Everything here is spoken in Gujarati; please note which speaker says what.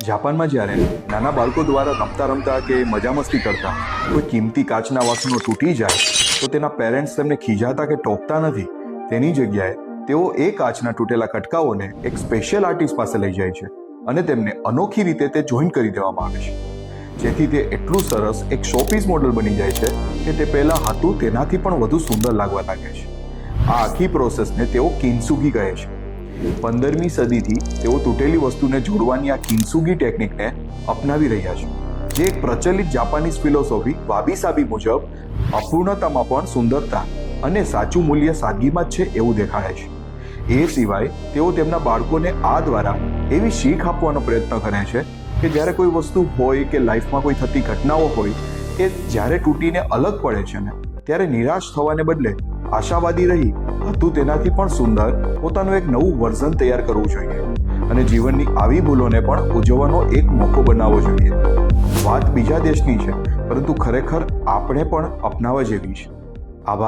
Speaker 1: જાપાનમાં જ્યારે નાના બાળકો દ્વારા રમતા રમતા કે મજા મસ્તી કરતા કોઈ કિંમતી કાચના વાસણો તૂટી જાય તો તેના પેરેન્ટ્સ તેમને ખીજાતા કે ટોકતા નથી. તેની જગ્યાએ તેઓ એ કાચના તૂટેલા કટકાઓને એક સ્પેશિયલ આર્ટિસ્ટ પાસે લઈ જાય છે અને તેમને અનોખી રીતે તે જોઈન્ટ કરી દેવામાં આવે છે, જેથી તે એટલું સરસ એક શોપીસ મોડલ બની જાય છે કે તે પહેલાં હતું તેનાથી પણ વધુ સુંદર લાગવા લાગે છે. આ આખી પ્રોસેસને તેઓ કિન્સુગી કહે છે. 15મી સદીથી તેઓ તૂટેલી વસ્તુને જોડવાની આ કિન્સુગી ટેકનિકને અપનાવી રહ્યા છે, જે એક પ્રચલિત જાપાનીઝ ફિલોસોફી વાબી સાબી મુજબ અપૂર્ણતામાં પણ સુંદરતા અને સાચું મૂલ્ય સાદગીમાં જ છે એવું દેખાડે છે. એ સિવાય તેઓ તેમના બાળકોને આ દ્વારા એવી શીખ આપવાનો પ્રયત્ન કરે છે કે જ્યારે કોઈ વસ્તુ હોય કે લાઈફમાં કોઈ થતી ઘટનાઓ હોય કે જ્યારે તૂટીને અલગ પડે છે ને ત્યારે નિરાશ થવાને બદલે આશાવાદી રહી હતું તેનાથી પણ સુંદર પોતાનું એક નવું વર્ઝન તૈયાર કરવું જોઈએ અને જીવનની આવી ભૂલોને પણ ઉજવવાનો એક મોકો બનાવવો જોઈએ. વાત બીજા દેશની છે, પરંતુ ખરેખર આપણે પણ અપનાવવા જેવી છે.